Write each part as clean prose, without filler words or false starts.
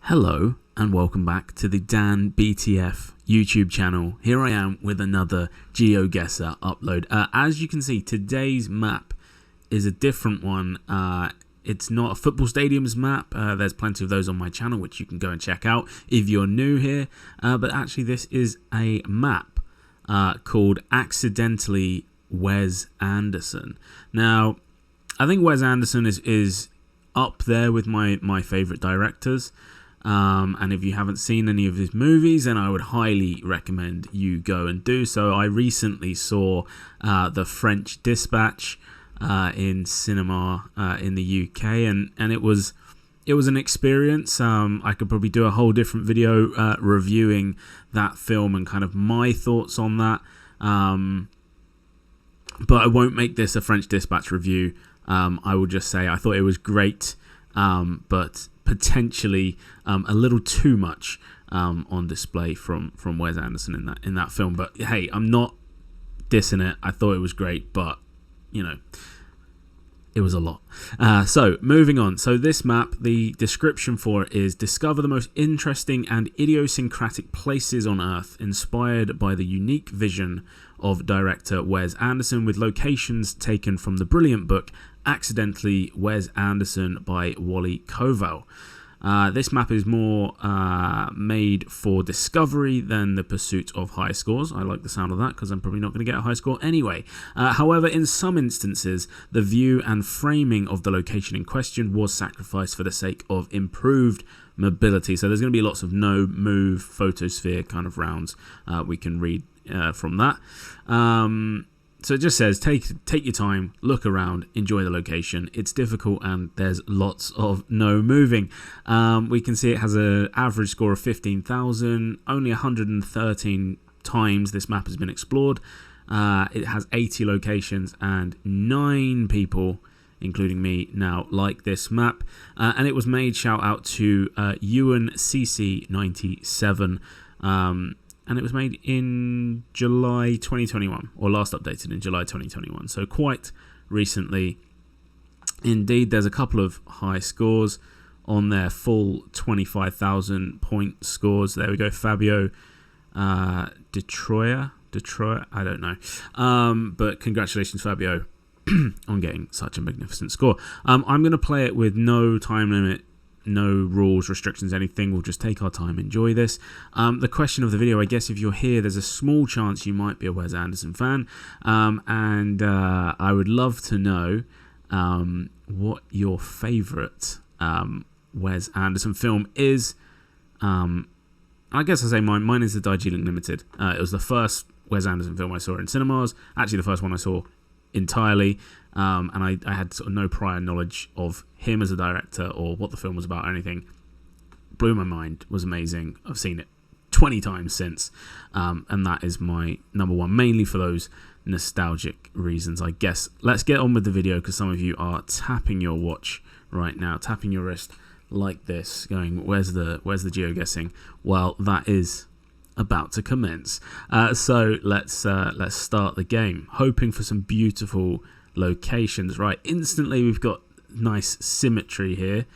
Hello and welcome back to the Dan BTF YouTube channel. Here I am with another GeoGuessr upload. As you can see, today's map is a different one. It's not a football stadium's map. There's plenty of those on my channel which you can go and check out if you're new here. But actually this is a map called Accidentally Wes Anderson. Now, I think Wes Anderson is up there with my favourite directors. And if you haven't seen any of his movies, then I would highly recommend you go and do so. I recently saw The French Dispatch in cinema in the UK, and it was an experience. I could probably do a whole different video reviewing that film and kind of my thoughts on that. But I won't make this a French Dispatch review. I will just say I thought it was great, but potentially a little too much on display from Wes Anderson in that film. But hey, I'm not dissing it. I thought it was great, but you know, it was a lot. So moving on. So this map, the description for it is: discover the most interesting and idiosyncratic places on Earth, inspired by the unique vision of director Wes Anderson, with locations taken from the brilliant book Accidentally Wes Anderson by Wally Koval. This map is more made for discovery than the pursuit of high scores. I like the sound of that because I'm probably not going to get a high score anyway. However, in some instances, the view and framing of the location in question was sacrificed for the sake of improved mobility. So there's going to be lots of no-move photosphere kind of rounds we can read from that. So it just says, take your time, look around, enjoy the location. It's difficult and there's lots of no moving. We can see it has an average score of 15,000. Only 113 times this map has been explored. It has 80 locations and 9 people, including me, now like this map. And it was made, shout out to Ewan CC97. And it was made in July 2021, or last updated in July 2021, so quite recently. Indeed, there's a couple of high scores on their full 25,000 point scores. There we go, Fabio Detroit, I don't know. But congratulations, Fabio, on getting such a magnificent score. I'm going to play it with no time limit, no rules, restrictions, anything. We'll just take our time, enjoy this. The question of the video, I guess if you're here, there's a small chance you might be a Wes Anderson fan. And I would love to know what your favourite Wes Anderson film is. I guess I say mine is the Darjeeling Limited. It was the first Wes Anderson film I saw in cinemas. Actually, the first one I saw entirely. And I had sort of no prior knowledge of him as a director or what the film was about or anything. Blew my mind, was amazing. I've seen it 20 times since, and that is my number one, mainly for those nostalgic reasons, I guess. Let's get on with the video, because some of you are tapping your watch right now, tapping your wrist like this, going, where's the GeoGuessing? Well, that is about to commence. So let's start the game, hoping for some beautiful locations. Right, instantly we've got nice symmetry here,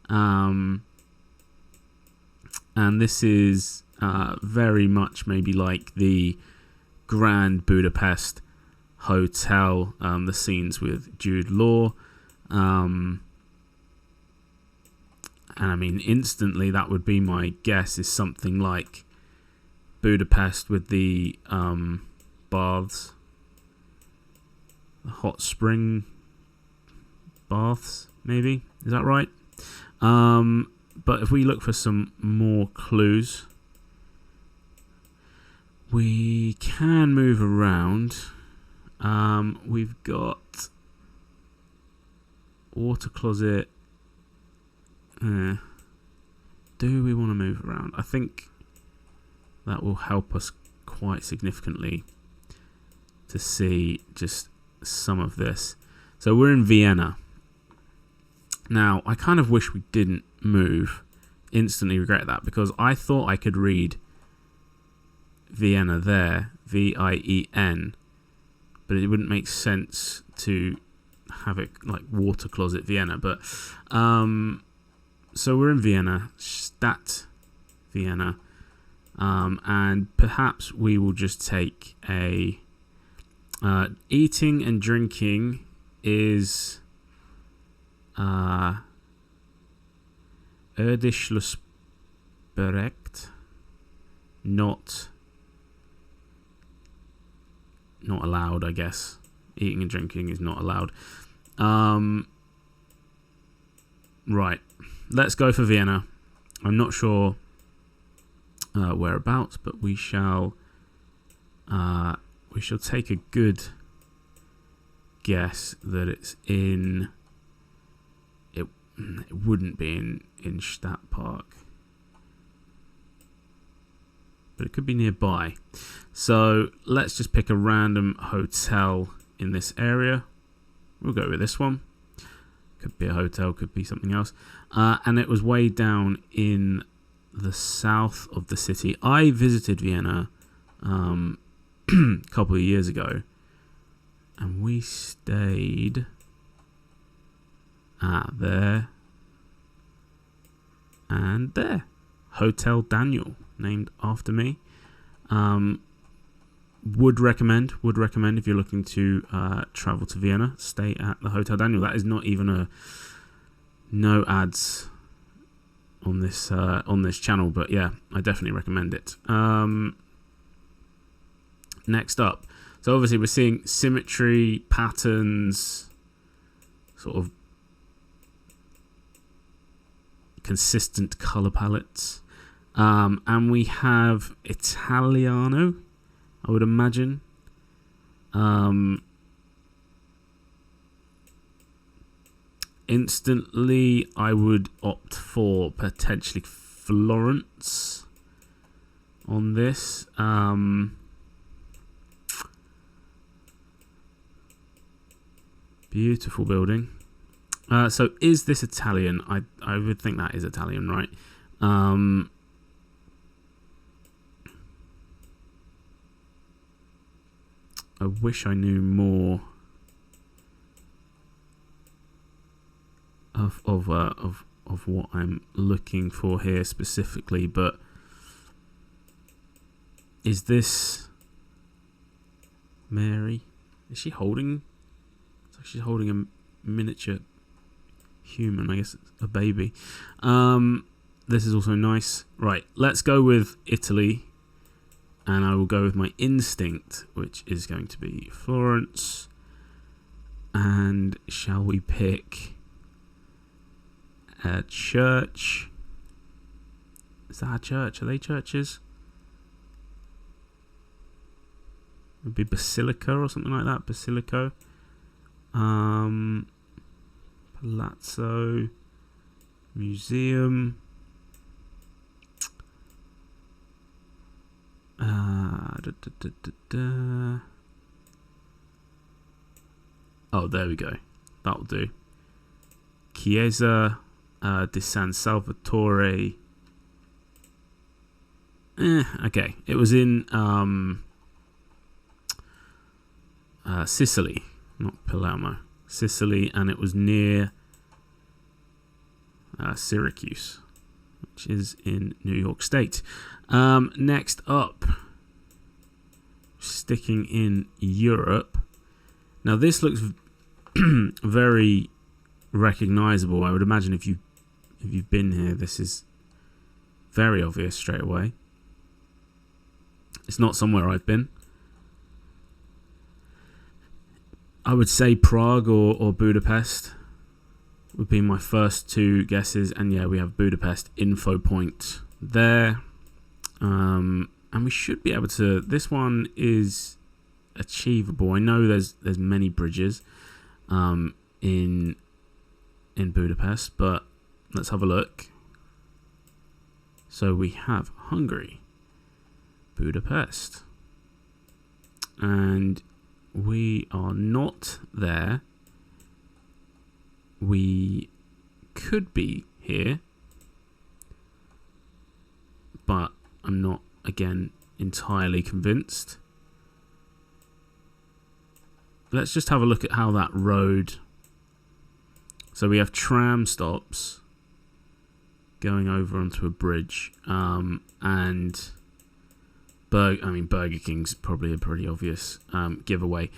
and this is very much maybe like the Grand Budapest Hotel, the scenes with Jude Law, and I mean instantly that would be my guess, is something like Budapest with the baths, hot spring baths, maybe, is that right? But if we look for some more clues, we can move around. We've got water closet. Do we want to move around? I think that will help us quite significantly to see just some of this. So we're in Vienna. Now, I kind of wish we didn't move. Instantly regret that, because I thought I could read Vienna there, V-I-E-N, but it wouldn't make sense to have it like water closet Vienna. But so we're in Vienna. Stadt Vienna. And perhaps we will just take a eating and drinking is Erdischlussberecht, not allowed, I guess. Eating and drinking is not allowed. Right, let's go for Vienna. I'm not sure whereabouts, but we shall take a good guess that it's in. It wouldn't be in Stadtpark, but it could be nearby. So let's just pick a random hotel in this area. We'll go with this one. Could be a hotel, could be something else. And it was way down in the south of the city. I visited Vienna a couple of years ago, and we stayed at there and there. Hotel Daniel, named after me. Would recommend if you're looking to travel to Vienna, stay at the Hotel Daniel. That is not even no ads on this channel, but yeah, I definitely recommend it. Next up, so obviously we're seeing symmetry, patterns, sort of consistent color palettes, and we have Italiano, I would imagine. Instantly, I would opt for potentially Florence on this. Beautiful building. So is this Italian? I would think that is Italian, right? I wish I knew more of what I'm looking for here specifically, but is this Mary? Is she holding? It's like she's holding a miniature human. I guess it's a baby. This is also nice. Right, let's go with Italy. And I will go with my instinct, which is going to be Florence. And shall we pick a church? Is that a church? Are they churches? It would be Basilica or something like that. Basilico. Palazzo. Museum. Oh, there we go. That'll do. Chiesa di San Salvatore. Okay. It was in Sicily, not Palermo. Sicily, and it was near Syracuse, which is in New York State. Next up, sticking in Europe. Now this looks very recognizable. I would imagine if you've been here, this is very obvious straight away. It's not somewhere I've been. I would say Prague or Budapest would be my first two guesses, and yeah, we have Budapest info point there. And we should be able to. This one is achievable. I know there's many bridges in Budapest, but let's have a look. So we have Hungary, Budapest, and we are not there. We could be here, but I'm not, again, entirely convinced. Let's just have a look at how that road. So we have tram stops going over onto a bridge. And Burger King's probably a pretty obvious giveaway.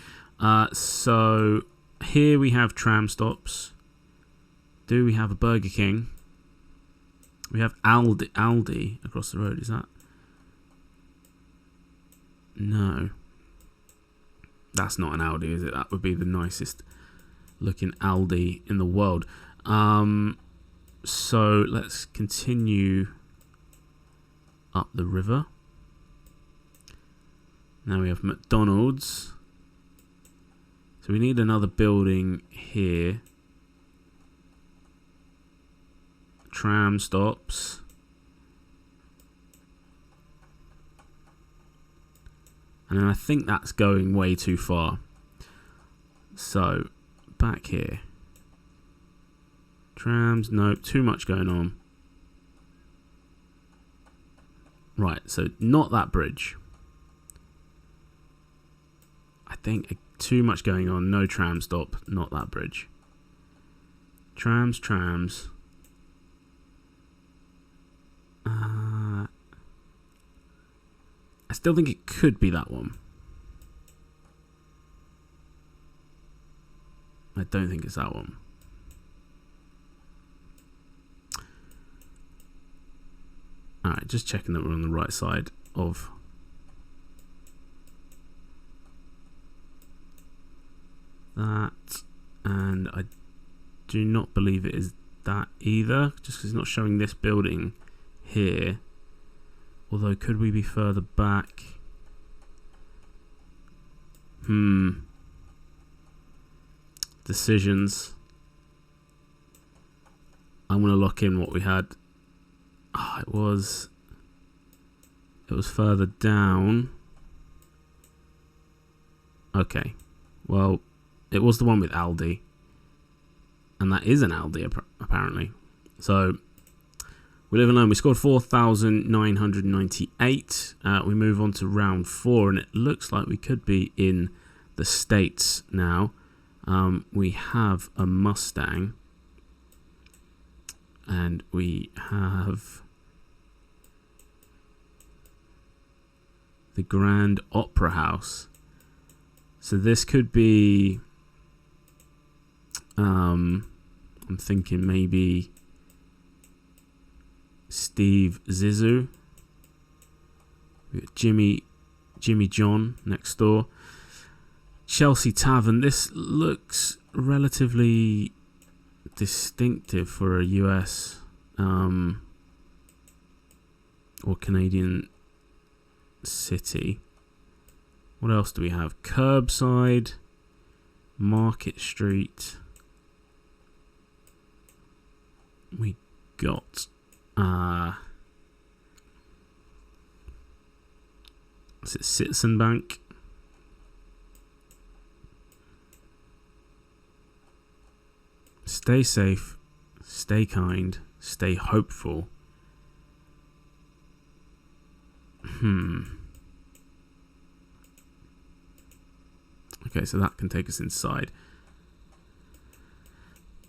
So here we have tram stops. Do we have a Burger King? We have Aldi across the road. Is that? No. That's not an Aldi, is it? That would be the nicest looking Aldi in the world. So let's continue up the river. Now we have McDonald's. So we need another building here. Tram stops. And I think that's going way too far. So, back here. Trams, no, too much going on. Right, so not that bridge. I think too much going on. No tram stop, not that bridge. Trams. I still think it could be that one. I don't think it's that one. Alright, just checking that we're on the right side of that. And I do not believe it is that either, just because it's not showing this building here. Although, could we be further back? Decisions. I'm going to lock in what we had. Oh, it was further down. Okay. Well, it was the one with Aldi. And that is an Aldi, apparently. So, we live alone. We scored 4,998. We move on to round 4, and it looks like we could be in the States now. We have a Mustang, and we have the Grand Opera House. So this could be, I'm thinking maybe Steve Zissou. We got Jimmy John next door. Chelsea Tavern. This looks relatively distinctive for a US or Canadian city. What else do we have? Curbside, Market Street. We got is it Citizen Bank? Stay safe, stay kind, stay hopeful. Okay, so that can take us inside.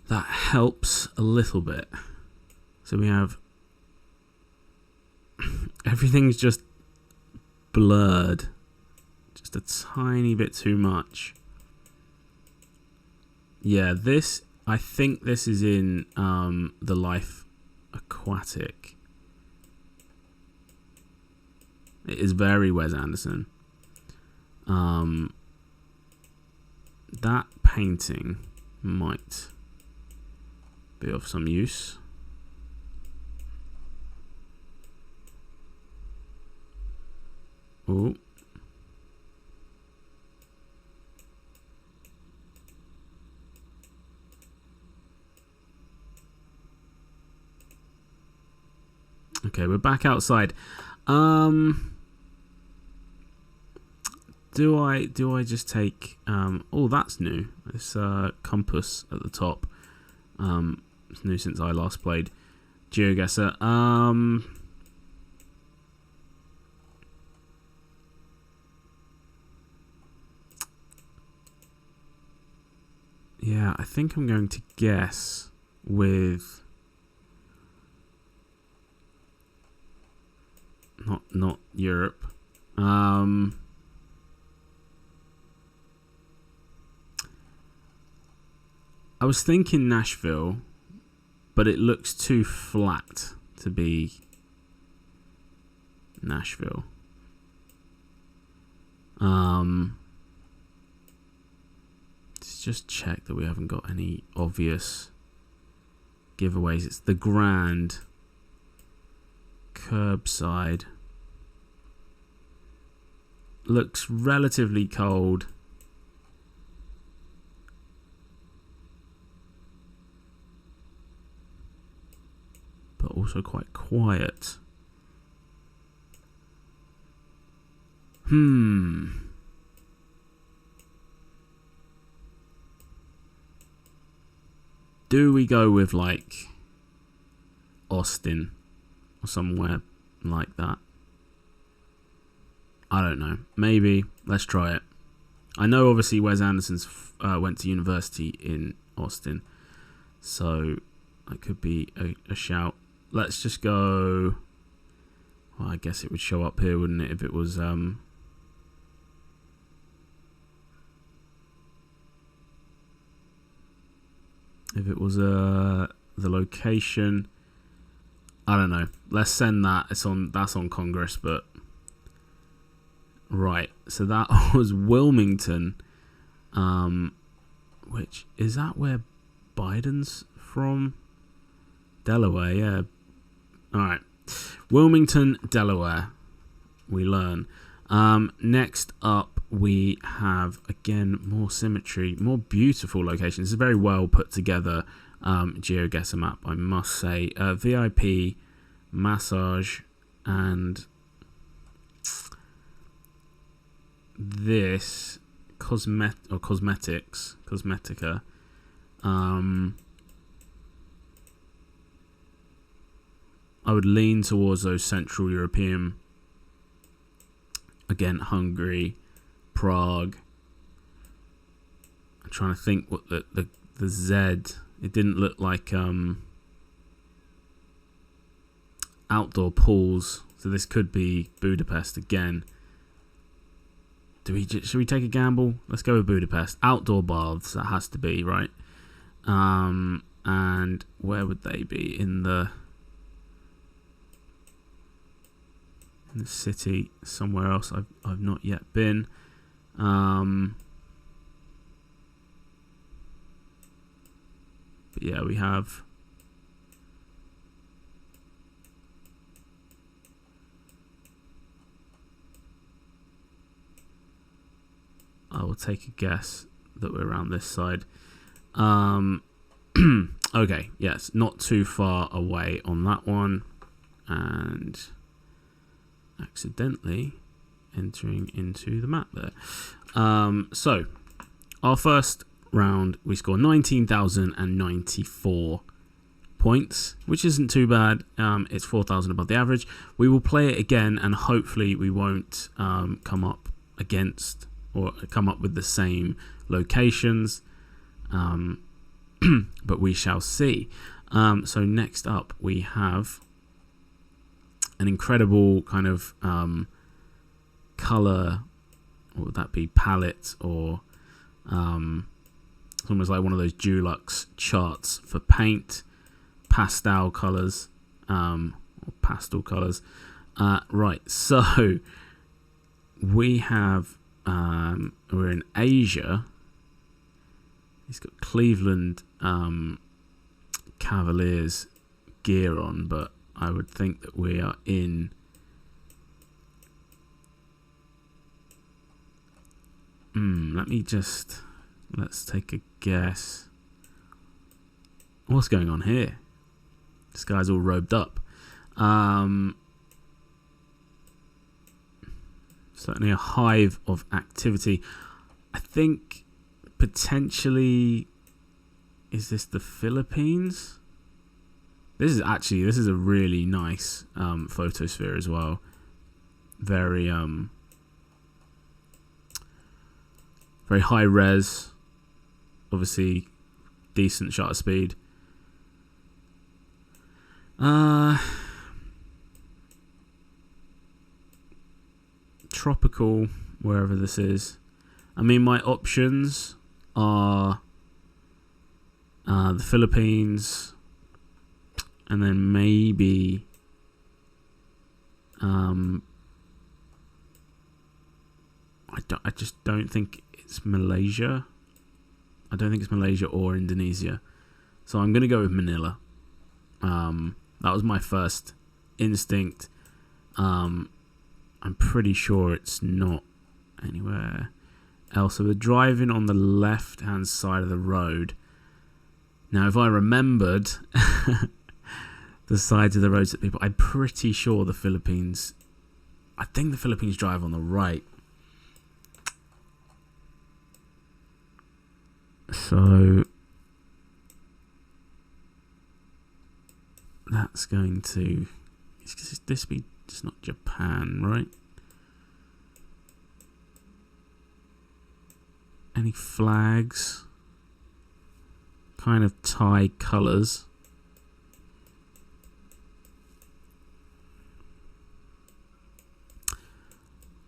That helps a little bit. So we have everything's just blurred, just a tiny bit too much. Yeah, I think this is in the Life Aquatic. It is very Wes Anderson. That painting might be of some use. Oh. Okay, we're back outside. Do I just take oh, that's new. This compass at the top. It's new since I last played GeoGuessr. Yeah, I think I'm going to guess with Not Europe. I was thinking Nashville, but it looks too flat to be Nashville. Let's just check that we haven't got any obvious giveaways. It's the Grand Curbside. Looks relatively cold. But also quite quiet. Do we go with like Austin or somewhere like that? I don't know. Maybe. Let's try it. I know obviously Wes Anderson went to university in Austin, so that could be a shout. Let's just go. Well, I guess it would show up here, wouldn't it, if it was the location. I don't know. Let's send that. That's on Congress, but right. So that was Wilmington, which is that where Biden's from? Delaware, yeah. All right. Wilmington, Delaware. We learn. Next up, we have, again, more symmetry, more beautiful locations. It's a very well put together GeoGuessr map, I must say. VIP, massage, and this cosmetica. I would lean towards those Central European. Again, Hungary, Prague. I'm trying to think what the Z. It didn't look like outdoor pools, so this could be Budapest again. Should we take a gamble? Let's go with Budapest. Outdoor baths, that has to be right. And where would they be in the city? Somewhere else I've not yet been. But yeah, we have I will take a guess that we're around this side. Okay, yes, not too far away on that one. And accidentally entering into the map there. So our first round, we scored 19,094 points, which isn't too bad. It's 4,000 above the average. We will play it again, and hopefully we won't come up against or come up with the same locations, but we shall see. So next up we have an incredible kind of color, what would that be, palette, or it's almost like one of those Dulux charts for paint, pastel colors, or pastel colors. Right, so we have we're in Asia. He's got Cleveland Cavaliers gear on, but I would think that we are in let's take a guess. What's going on here? This guy's all robed up. Certainly a hive of activity. I think potentially, is this the Philippines? This is a really nice photosphere as well. Very very high res, obviously decent shutter speed. tropical, wherever this is. I mean, my options are the Philippines, and then maybe I just don't think it's Malaysia. I don't think it's Malaysia or Indonesia. So I'm going to go with Manila. That was my first instinct. I'm pretty sure it's not anywhere else. So we're driving on the left-hand side of the road. Now, if I remembered the sides of the roads that people... I'm pretty sure the Philippines... I think the Philippines drive on the right. So that's going to... It's not Japan, right? Any flags? Kind of Thai colours.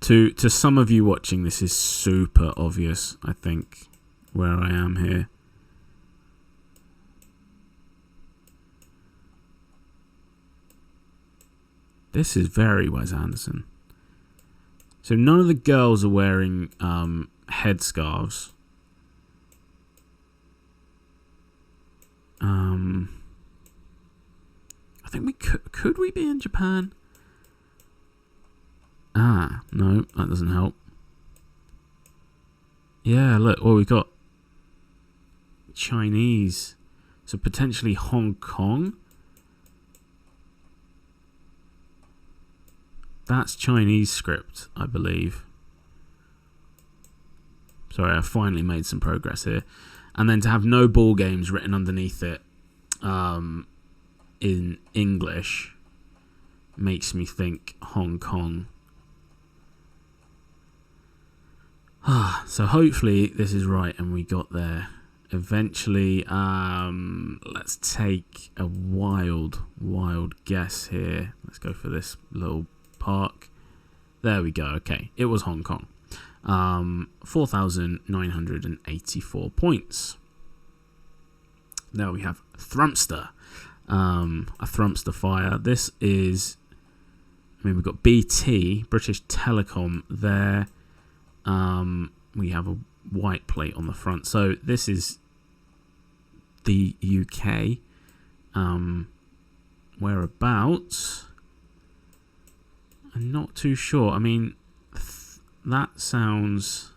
To some of you watching, this is super obvious, I think, where I am here. This is very Wes Anderson. So none of the girls are wearing headscarves. I think we could we be in Japan? Ah, no, that doesn't help. Yeah, look, we got Chinese. So potentially Hong Kong. That's Chinese script, I believe. Sorry, I finally made some progress here. And then to have no ball games written underneath it in English makes me think Hong Kong. So hopefully this is right and we got there eventually. Let's take a wild guess here. Let's go for this little park. There we go. Okay, it was Hong Kong. 4,984 points. Now we have Thrumpster. A Thrumpster fire. This is, we've got BT, British Telecom there. We have a white plate on the front. So this is the UK. Whereabouts? I'm not too sure. I mean, that sounds...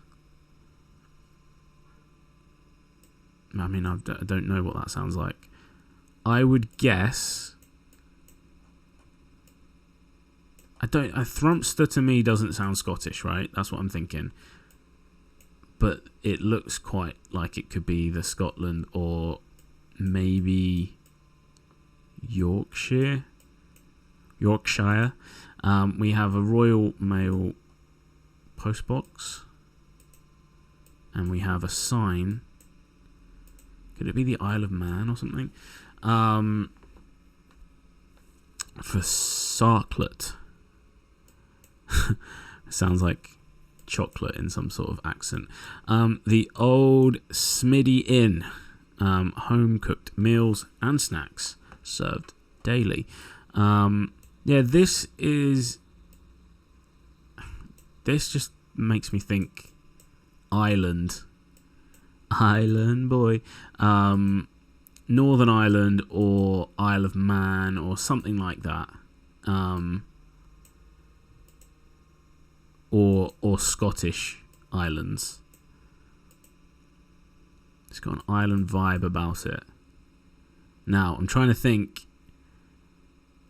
I mean, I don't know what that sounds like. I would guess... A Thrumpster to me doesn't sound Scottish, right? That's what I'm thinking. But it looks quite like it could be either Scotland or maybe Yorkshire. We have a Royal Mail postbox. And we have a sign. Could it be the Isle of Man or something? For Sarklet. Sounds like chocolate in some sort of accent. The Old Smitty Inn. Home cooked meals and snacks served daily. Yeah, this just makes me think island boy. Northern Ireland or Isle of Man or something like that. Or Scottish islands. It's got an island vibe about it. Now, I'm trying to think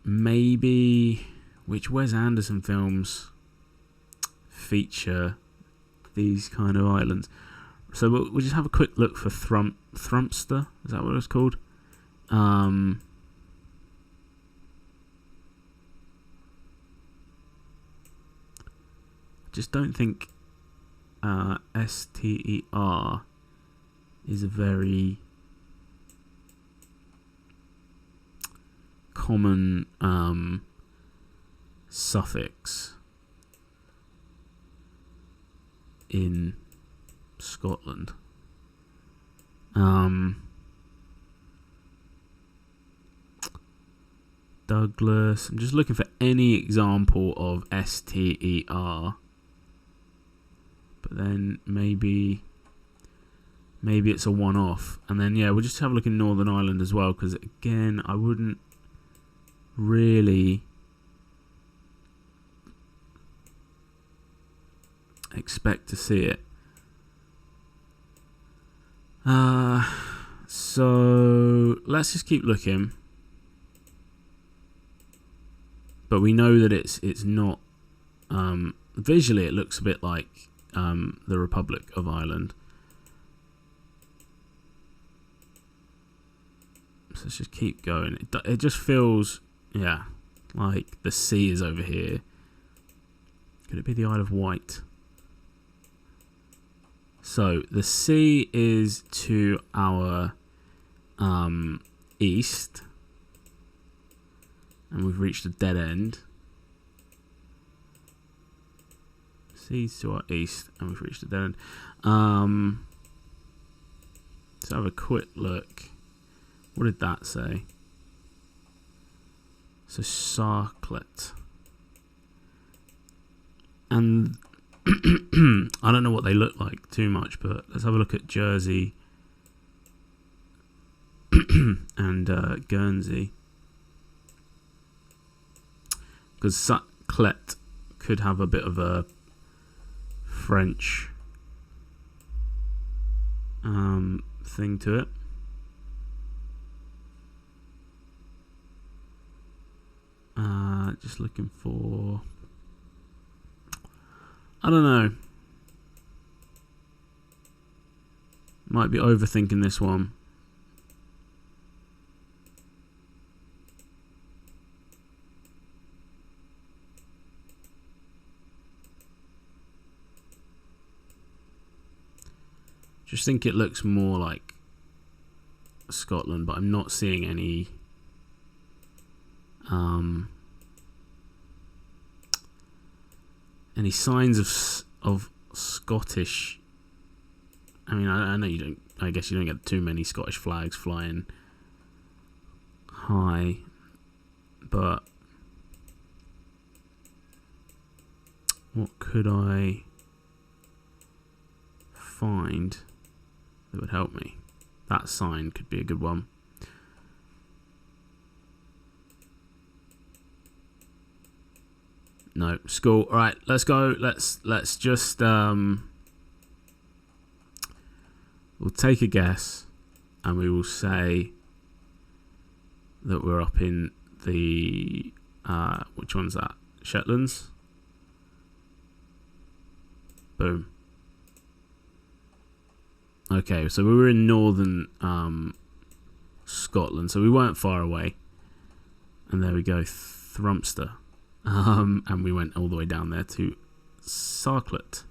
maybe which Wes Anderson films feature these kind of islands. So we'll just have a quick look for Thrumpster. Is that what it's called? I just don't think STER is a very common suffix. in Scotland. Douglas. I'm just looking for any example of STER. But then maybe it's a one-off. And then, yeah, we'll just have a look in Northern Ireland as well, because, again, I wouldn't really expect to see it. So let's just keep looking. But we know that it's not. Visually, it looks a bit like the Republic of Ireland. So let's just keep going. It just feels, yeah, like the sea is over here. Could it be the Isle of Wight? So the sea is to our east, and we've reached a dead end. Sea's to our east, and we've reached a dead end. Let's have a quick look. What did that say? So Sarclet. And I don't know what they look like too much, but let's have a look at Jersey and Guernsey. Because Sarclet could have a bit of a French thing to it. Just looking for, I don't know. Might be overthinking this one. Just think it looks more like Scotland, but I'm not seeing any signs of Scottish. I mean, I know you don't. I guess you don't get too many Scottish flags flying high, but what could I find that would help me? That sign could be a good one. No, school. All right, let's go. Let's just we'll take a guess, and we will say that we're up in the which one's that? Shetlands. Boom. Okay, so we were in northern Scotland, so we weren't far away. And there we go, Thrumster. And we went all the way down there to Sarclet.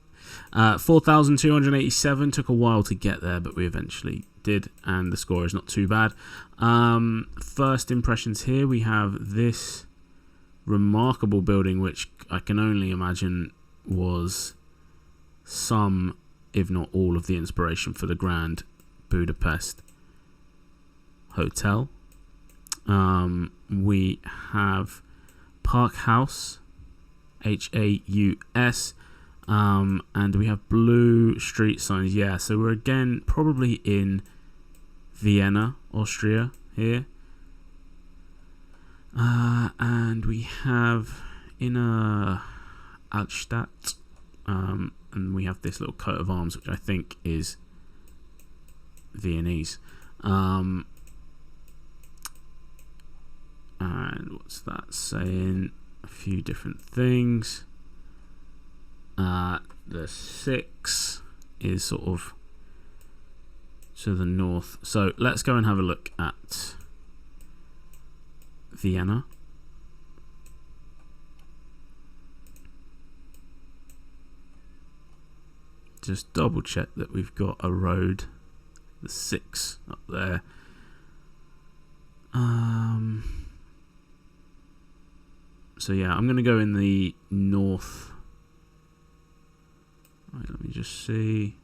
4,287, took a while to get there, but we eventually did, and the score is not too bad. First impressions here, we have this remarkable building, which I can only imagine was some, if not all, of the inspiration for the Grand Budapest Hotel. We have Park House, Haus, and we have blue street signs. Yeah, so we're again probably in Vienna, Austria here. And we have Inner Altstadt, and we have this little coat of arms, which I think is Viennese. And what's that saying? A few different things. The 6 is sort of to the north. So let's go and have a look at Vienna. Just double check that we've got a road, the 6 up there. So yeah, I'm going to go in the north. Right, let me just see.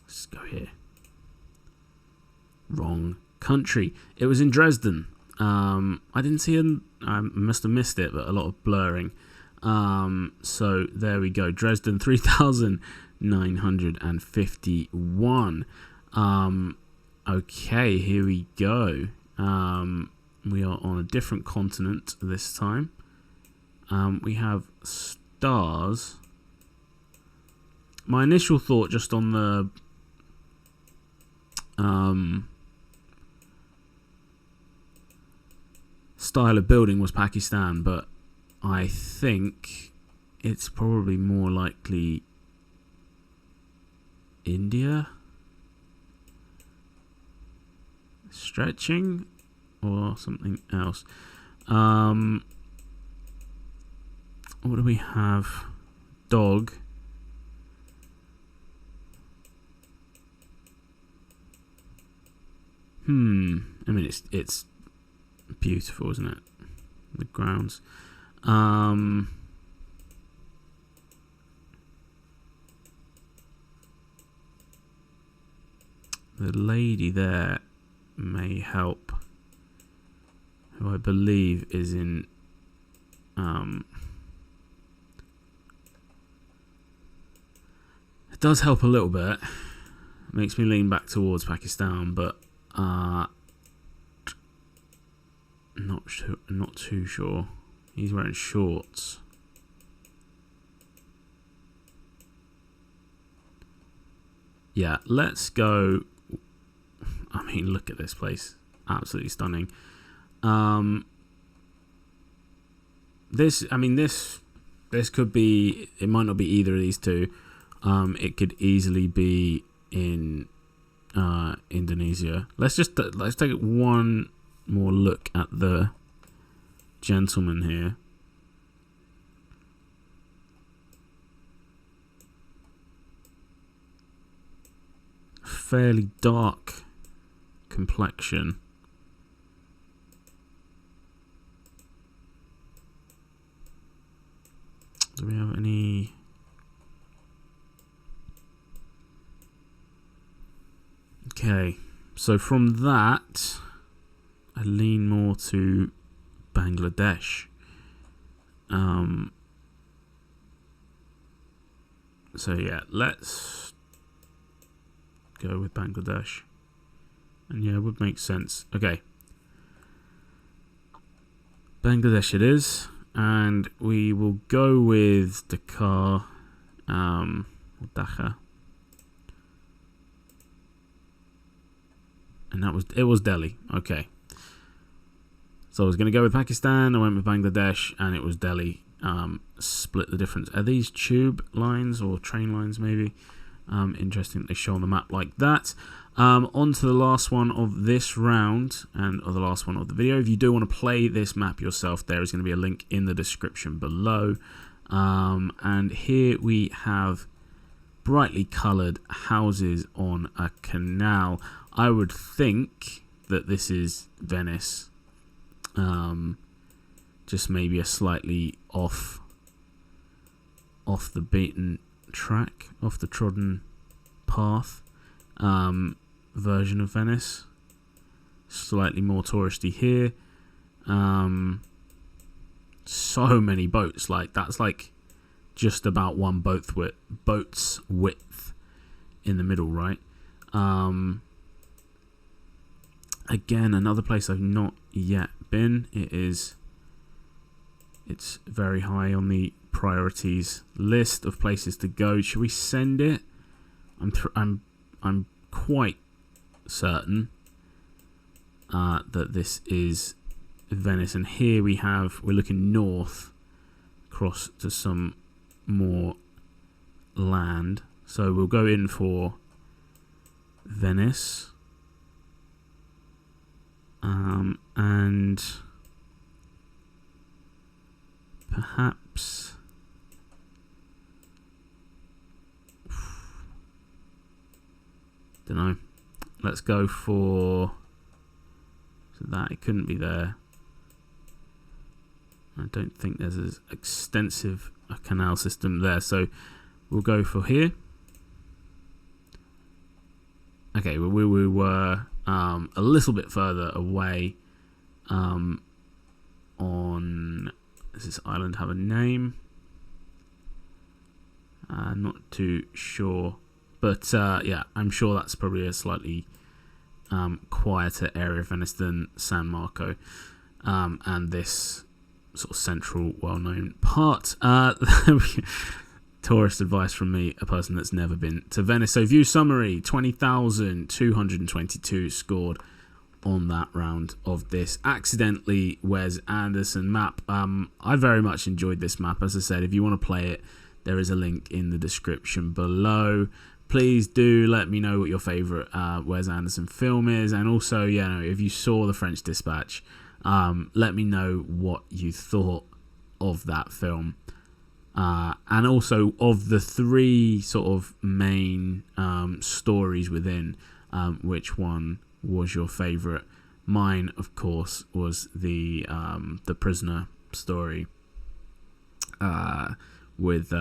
Let's go here. Wrong country. It was in Dresden. I didn't see it. I must have missed it, but a lot of blurring. So there we go. Dresden, 3,951. Okay, here we go. We are on a different continent this time. We have stars. My initial thought just on the style of building was Pakistan, but I think it's probably more likely India. Stretching or something else. What do we have? Dog. I mean, it's beautiful, isn't it? The grounds. The lady there may help, who I believe is in it does help a little bit. It makes me lean back towards Pakistan, but not too sure. He's wearing shorts. Yeah, let's go. I mean, look at this place. Absolutely stunning. This could be, it might not be either of these two. It could easily be in Indonesia. Let's take one more look at the gentleman here. Fairly dark complexion. Do we have any? Okay, so from that, I lean more to Bangladesh. So yeah, let's go with Bangladesh. And yeah, it would make sense. Okay. Bangladesh it is. And we will go with Dakar. Or Dhaka. And it was Delhi. Okay. So I was going to go with Pakistan. I went with Bangladesh. And it was Delhi. Split the difference. Are these tube lines or train lines maybe? Interesting that they show on the map like that. On to the last one of this round and the last one of the video. If you do want to play this map yourself, there is going to be a link in the description below. And here we have brightly coloured houses on a canal. I would think that this is Venice. Just maybe a slightly off the beaten track, off the trodden path version of Venice. Slightly more touristy here. So many boats, like that's like just about one boat's width in the middle, right? Again, another place I've not yet been. It's very high on the priorities list of places to go. Should we send it? I'm quite certain that this is Venice, and here we're looking north across to some more land. So we'll go in for Venice, and perhaps don't know. let's go for that. It couldn't be there. I don't think there's as extensive a canal system there, so we'll go for here. Okay, well, we were a little bit further away on... Does this island have a name? Not too sure. But yeah, I'm sure that's probably a slightly quieter area of Venice than San Marco. And this sort of central, well-known part. Tourist advice from me, a person that's never been to Venice. So view summary, 20,222 scored on that round of this accidentally Wes Anderson map. I very much enjoyed this map. As I said, if you want to play it, there is a link in the description below. Please do let me know what your favorite Wes Anderson film is, and also, you know, if you saw The French Dispatch, let me know what you thought of that film. And also of the three sort of main stories within, which one was your favorite? Mine, of course, was the prisoner story with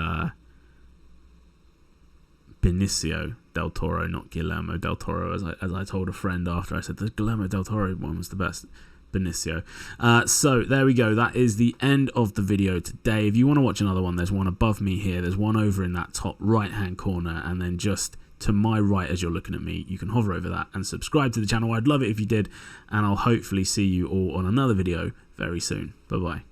Benicio del Toro, not Guillermo del Toro, as I told a friend after I said the Guillermo del Toro one was the best. Benicio. So there we go. That is the end of the video today. If you want to watch another one, there's one above me here. There's one over in that top right hand corner, and then just to my right as you're looking at me, you can hover over that and subscribe to the channel. I'd love it if you did, and I'll hopefully see you all on another video very soon. Bye bye.